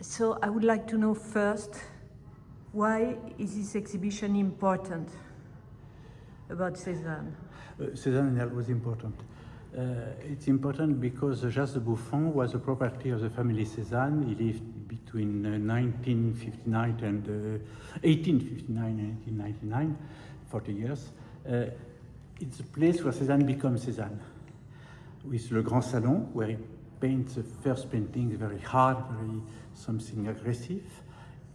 So I would like to know first, why is this exhibition important about Cézanne? Cézanne was important. It's important because Jas de Bouffan was a property of the family Cézanne. He lived between 1959 and 1859 and 1899, 40 years. It's a place where Cézanne becomes Cézanne, with Le Grand Salon, where he paints the first paintings very hard, very something aggressive,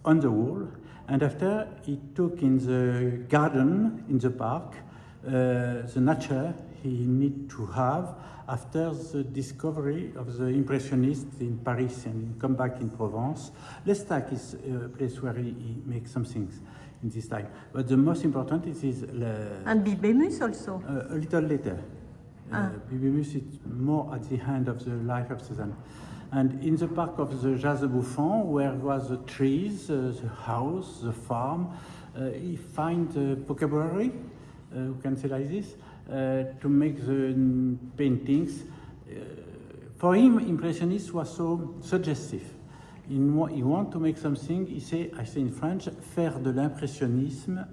on the wall. And after, he took in the garden, in the park, the nature he need to have after the discovery of the Impressionists in Paris and come back in Provence. L'Estaque is a place where he makes some things in this time. But the most important is And Muse also? A little later. Muse is more at the end of the life of Cézanne. And in the park of the Jas de Bouffan, where was the trees, the house, the farm, he finds the vocabulary, we can say like this, to make the paintings. For him, Impressionist was so suggestive. He want to make something, I say in French, faire de l'impressionnisme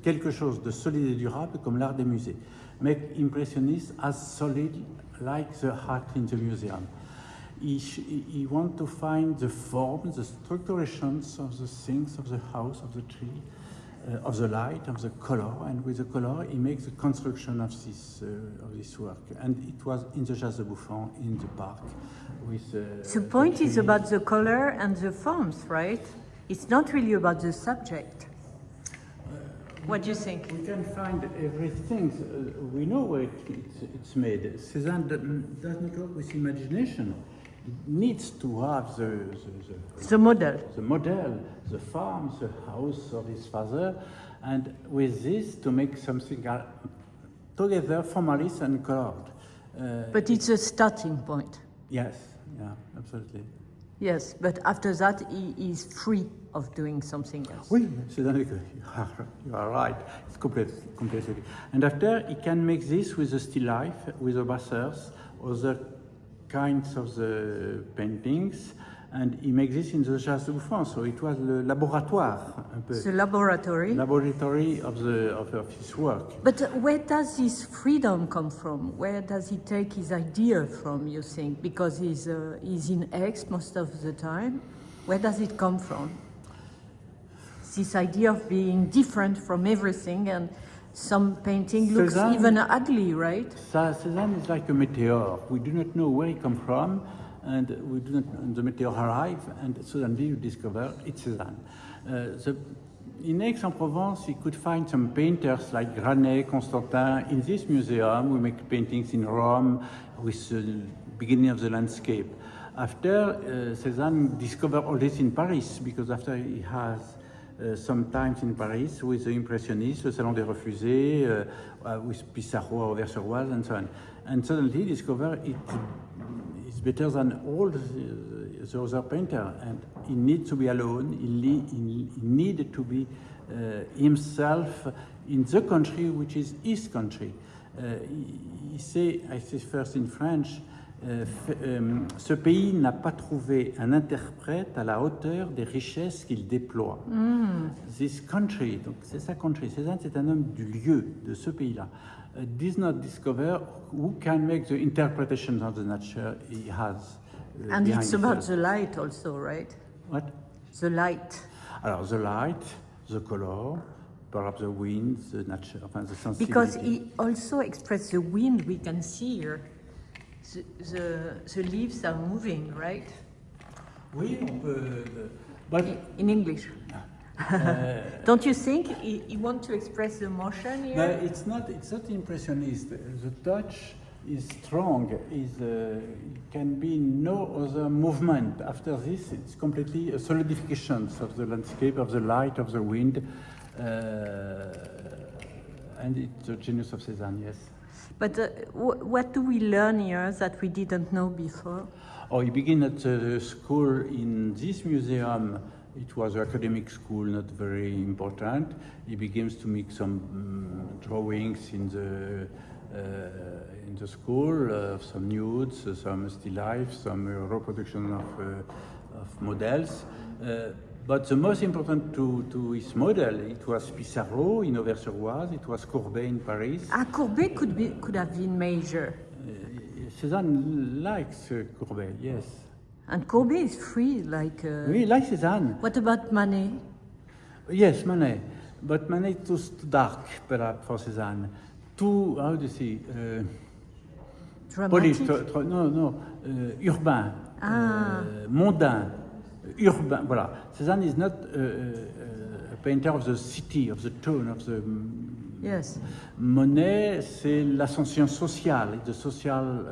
quelque chose de solide et durable comme l'art des musées. Make Impressionist as solid like the art in the museum. He want to find the form, the structurations of the things, of the house, of the tree, of the light, of the color, and with the color he makes the construction of this work. And it was in the Jas de Bouffan, in the park. The point is about the color and the forms, right? It's not really about the subject. What do you think? We can find everything. We know where it's made. Cézanne does not work with imagination. It needs to have the model. The model, the farm, the house of his father, and with this to make something together formalist and colored. But it's a starting point. Yes, yeah, absolutely. Yes, but after that he is free of doing something else. Oui, Cézanne, you are right. It's completely. And after he can make this with the still life, with the bussers, other kinds of the paintings, and he makes this in the Jas de Bouffan. So it was the laboratoire, un peu. The laboratory. Laboratory of his work. But where does this freedom come from? Where does he take his idea from, you think? Because he's in Aix most of the time. Where does it come from? This idea of being different from everything, and some painting looks Cézanne, even ugly, right? Cézanne is like a meteor. We do not know where he comes from, and we do not. And the meteor arrives, and suddenly you discover it's Cézanne. In Aix-en-Provence, you could find some painters like Granet, Constantin. In this museum, we make paintings in Rome with the beginning of the landscape. After, Cézanne discovered all this in Paris, because after he has sometimes in Paris with the Impressionists, le Salon des Refusés, with Pissarro or Auvers-sur-Oise, and so on. And suddenly he discovered it's better than all the other painter, and he needs to be alone. He needed to be himself in the country which is his country. I say first in French, ce pays n'a pas trouvé un interprète à la hauteur des richesses qu'il déploie. This country, donc c'est sa country, Cézanne c'est un homme du lieu, de ce pays-là, does not discover who can make the interpretation of the nature he has. And it's about the light also, right? What? The light. Alors, the light, the color, perhaps the wind, the nature, enfin, the sensibility. Because he also expressed the wind we can see here. The leaves are moving, right? Oui, on peut. But in English. Don't you think he wants to express the motion here? But it's not impressionist. The touch is strong. It can be no other movement. After this, it's completely a solidification of the landscape, of the light, of the wind, and it's the genius of Cézanne. Yes. But what do we learn here that we didn't know before? Oh, he began at the school in this museum. It was an academic school, not very important. He begins to make some drawings in the in the school, some nudes, some still life, some reproduction of models. But the most important to his model, it was Pissarro in Auvers-sur-Oise, it was Courbet in Paris. Courbet could have been major. Cézanne likes Courbet, yes. And Courbet is free, like... Oui, like Cézanne. What about Manet? Yes, Manet. But Manet was too dark, perhaps, for Cézanne. Too, how do you say... Dramatic? Urbain. Mondain. Urbain, voilà. Cézanne is not a painter of the city, of the tone, of the... Yes. Monet, c'est l'ascension sociale, the social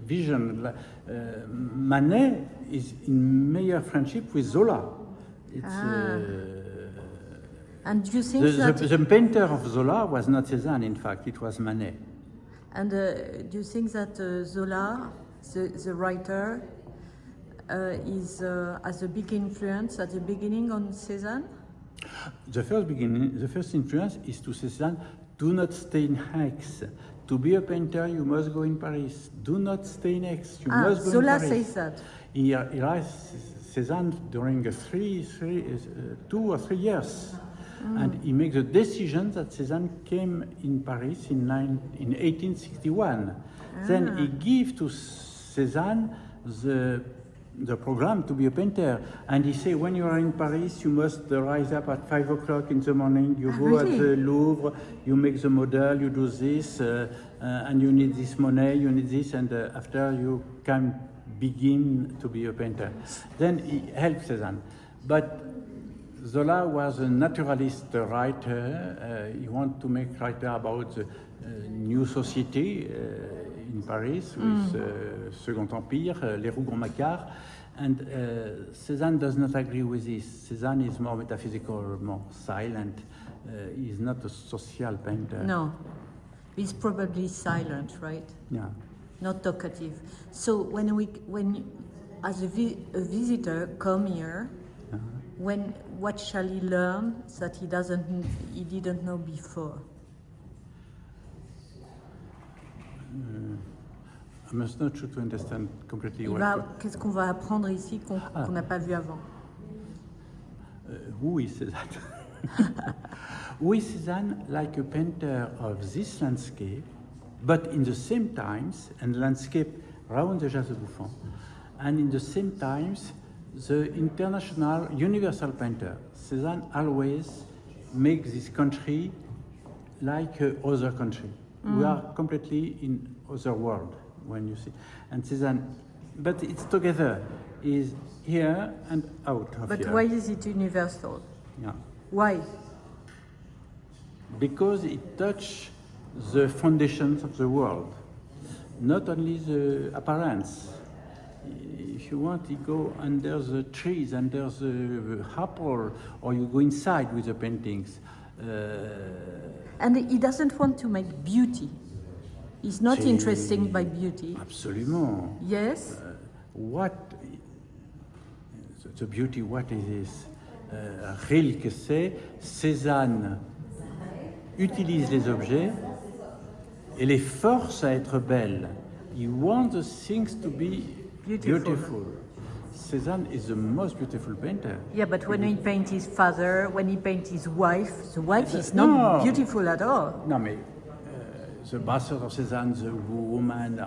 vision. Manet is in meilleure friendship with Zola. It's, and do you think that... The painter of Zola was not Cézanne, in fact, it was Manet. And do you think that Zola, the writer, has a big influence at the beginning on Cézanne? The first influence is to Cézanne, do not stay in Aix. To be a painter, you must go in Paris. Do not stay in Aix, you must go Zola in Paris. says that. He writes Cézanne during 2 or 3 years. And he makes the decision that Cézanne came in Paris in 1861. Then he gives to Cézanne the program to be a painter. And he say, when you are in Paris, you must rise up at 5 o'clock in the morning, you go really? at the Louvre, you make the model, you do this, and you need this money, you need this, and after you can begin to be a painter. Then he helped Cézanne. But Zola was a naturalist writer. He wanted to make writer about the new society in Paris with Second Empire, les Rougon-Macquart. And Cézanne does not agree with this. Cézanne is more metaphysical, more silent. He's not a social painter. No. He's probably silent, right? Yeah. Not talkative. So when as a visitor come here, what shall he learn that he didn't know before? I'm not sure to understand completely Qu'est-ce qu'on va apprendre ici qu'on n'a pas vu avant? Who is Cézanne? Who is Cézanne like a painter of this landscape, but in the same times, and landscape around the Jas de Bouffan, and in the same times, the international, universal painter. Cézanne always makes this country like other country. We are completely in other world when you see. And Cézanne, but it's together, is here and out of here. But why is it universal? Yeah. Why? Because it touches the foundations of the world, not only the appearance. If you want, you go under the trees, under the apple, or you go inside with the paintings. And he doesn't want to make beauty. He's not interested by beauty. Absolument. Yes. What the beauty? What is this? Rilke sait, Cézanne utilise les objets et les force à être belles. He wants the things to be beautiful. Cézanne is the most beautiful painter. Yeah, but when he paints his father, when he paints his wife, the wife is not beautiful at all. No, mais the bastard of Cézanne, the woman,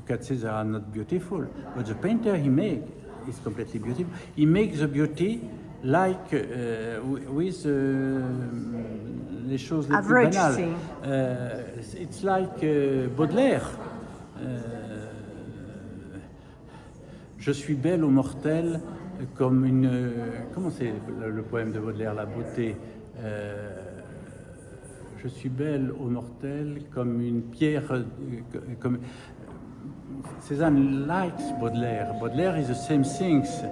Cézanne are not beautiful. But the painter he makes is completely beautiful. He makes the beauty like with les choses les plus banales. It's like Baudelaire. Je suis belle aux mortels comme une... Comment c'est le poème de Baudelaire, la beauté? Je suis belle aux mortels comme une pierre... Comme... Cézanne likes Baudelaire. Baudelaire is the same things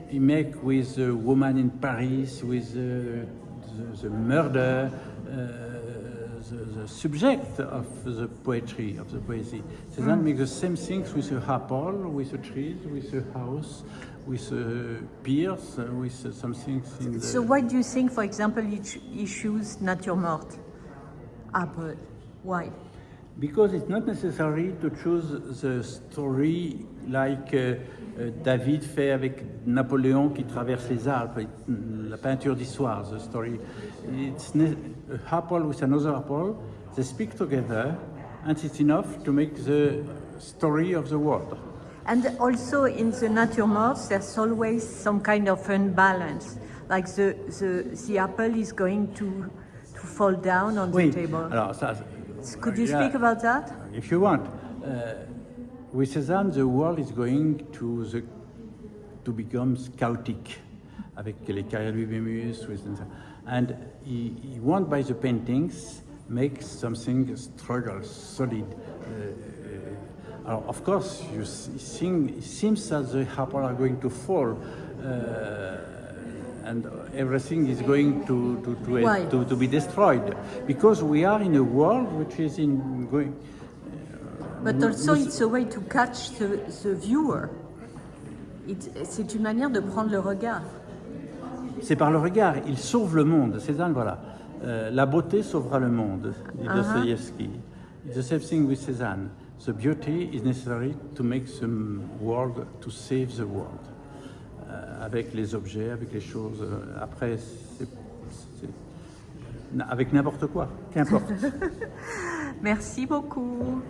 he make with the woman in Paris, with the murder, the subject of the poetry, of the poesy. Cézanne makes the same things with the apple, with the trees, with the house, with the piers, with some things in the... So why do you think, for example, he choose Nature Morte? Apple. Why? Because it's not necessary to choose the story like David fait avec Napoléon qui traverse les Alpes, la peinture d'histoire, the story. It's a apple with another apple, they speak together, and it's enough to make the story of the world. And also in the naturemorts, there's always some kind of unbalance, like the apple is going to fall down on the table. Alors ça, could you speak about that? If you want. With Cézanne, the world is going to become chaotic, avec les carrières de Muse, and he won't, by the paintings, make something struggle, solid. Of course, it seems that the apple are going to fall, and everything is going to be destroyed, because we are in a world which is going. But also it's a way to catch the viewer. C'est une manière de prendre le regard. C'est par le regard, il sauve le monde. Cézanne, voilà. La beauté sauvera le monde, dit Dostoïevski. It's the same thing with Cézanne. The beauty is necessary to make the world, to save the world. Avec les objets, avec les choses. Après, avec n'importe quoi, qu'importe. Merci beaucoup.